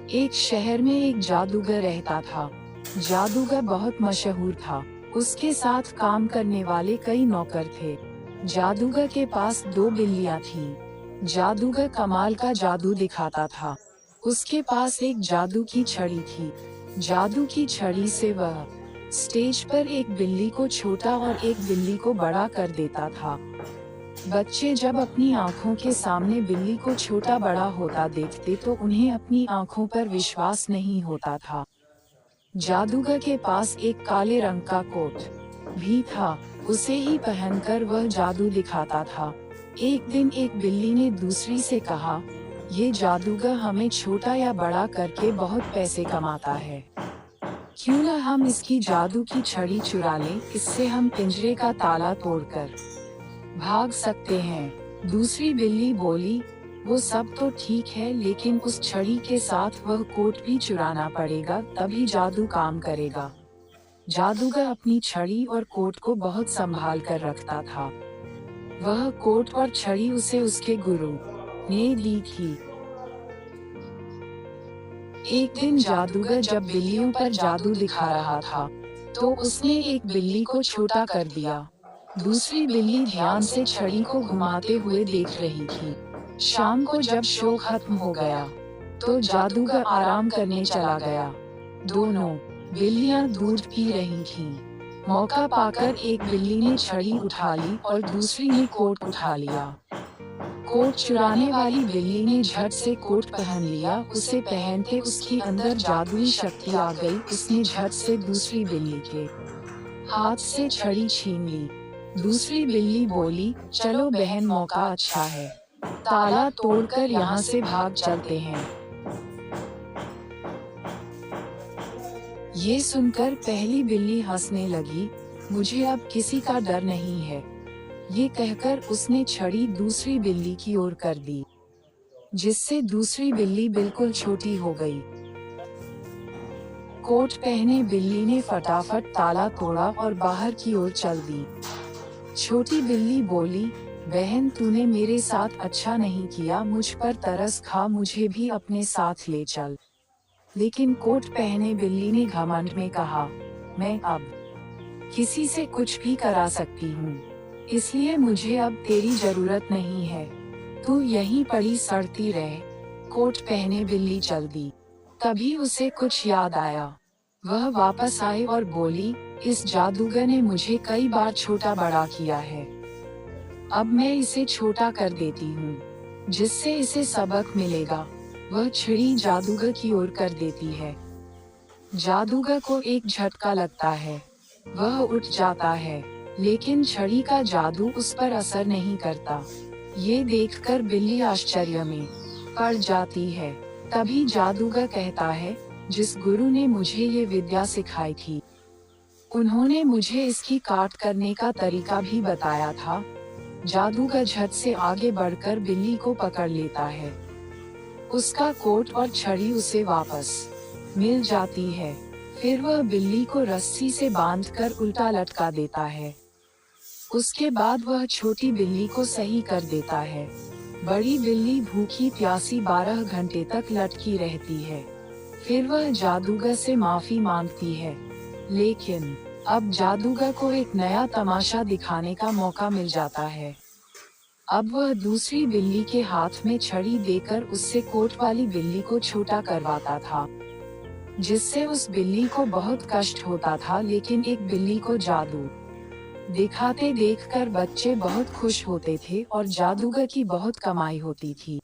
एक शहर में एक जादूगर रहता था। जादूगर बहुत मशहूर था। उसके साथ काम करने वाले कई नौकर थे। जादूगर के पास दो बिल्लियां थीं। जादूगर कमाल का जादू दिखाता था। उसके पास एक जादू की छड़ी थी। जादू की छड़ी से वह स्टेज पर एक बिल्ली को छोटा और एक बिल्ली को बड़ा कर देता था। बच्चे जब अपनी आंखों के सामने बिल्ली को छोटा बड़ा होता देखते तो उन्हें अपनी आंखों पर विश्वास नहीं होता था। जादूगर के पास एक काले रंग का कोट भी था। उसे ही पहनकर वह जादू दिखाता था। एक दिन एक बिल्ली ने दूसरी से कहा, ये जादूगर हमें छोटा या बड़ा करके बहुत पैसे कमाता है। क्यों न हम इसकी जादू की छड़ी चुरा लें, इससे हम पिंजरे का ताला तोड़कर भाग सकते हैं। दूसरी बिल्ली बोली, वो सब तो ठीक है, लेकिन उस छड़ी के साथ वह कोट भी चुराना पड़ेगा, तभी जादू काम करेगा। जादूगर अपनी छड़ी और कोट को बहुत संभाल कर रखता था। वह कोट और छड़ी उसे उसके गुरु ने दी थी। एक दिन जादूगर जब बिल्लियों पर जादू दिखा रहा था, तो उसने एक बिल्ली को छोटा कर दिया। दूसरी बिल्ली ध्यान से छड़ी को घुमाते हुए देख रही थी। शाम को जब शो खत्म हो गया, तो जादूगर आराम करने चला गया। दोनों बिल्लियां दूध पी रही थीं। मौका पाकर एक बिल्ली ने छड़ी उठा ली और दूसरी ने कोट उठा लिया। कोट चुराने वाली बिल्ली ने झट से कोट पहन लिया। उसे पहनते उसकी अंदर जादुई शक्ति आ गई। उसने झट से दूसरी बिल्ली के हाथ से छड़ी छीन ली। दूसरी बिल्ली बोली, चलो बहन, मौका अच्छा है, ताला तोड़कर यहाँ से भाग चलते हैं। ये सुनकर पहली बिल्ली हंसने लगी, मुझे अब किसी का डर नहीं है। ये कहकर उसने छड़ी दूसरी बिल्ली की ओर कर दी, जिससे दूसरी बिल्ली बिल्कुल छोटी हो गई। कोट पहने बिल्ली ने फटाफट ताला तोड़ा और बाहर की ओर चल दी। छोटी बिल्ली बोली, बहन, तूने मेरे साथ अच्छा नहीं किया, मुझ पर तरस खा, मुझे भी अपने साथ ले चल। लेकिन कोट पहने बिल्ली ने घमंड में कहा, मैं अब किसी से कुछ भी करा सकती हूँ, इसलिए मुझे अब तेरी जरूरत नहीं है, तू यहीं पड़ी सड़ती रह। कोट पहने बिल्ली चल दी। तभी उसे कुछ याद आया। वह वापस आई और बोली, इस जादूगर ने मुझे कई बार छोटा बड़ा किया है, अब मैं इसे छोटा कर देती हूँ, जिससे इसे सबक मिलेगा। वह छड़ी जादूगर की ओर कर देती है। जादूगर को एक झटका लगता है। वह उठ जाता है, लेकिन छड़ी का जादू उस पर असर नहीं करता। ये देखकर बिल्ली आश्चर्य में पड़ जाती है। तभी जादूगर कहता है, जिस गुरु ने मुझे ये विद्या सिखाई थी, उन्होंने मुझे इसकी काट करने का तरीका भी बताया था। जादूगर झट से आगे बढ़कर बिल्ली को पकड़ लेता है। उसका कोट और छड़ी उसे वापस मिल जाती है। फिर वह बिल्ली को रस्सी से बांधकर उल्टा लटका देता है। उसके बाद वह छोटी बिल्ली को सही कर देता है। बड़ी बिल्ली भूखी प्यासी 12 घंटे तक लटकी रहती है। फिर वह जादूगर से माफी मांगती है, लेकिन अब जादूगर को एक नया तमाशा दिखाने का मौका मिल जाता है। अब वह दूसरी बिल्ली के हाथ में छड़ी देकर उससे कोट वाली बिल्ली को छोटा करवाता था, जिससे उस बिल्ली को बहुत कष्ट होता था। लेकिन एक बिल्ली को जादू दिखाते देखकर बच्चे बहुत खुश होते थे और जादूगर की बहुत कमाई होती थी।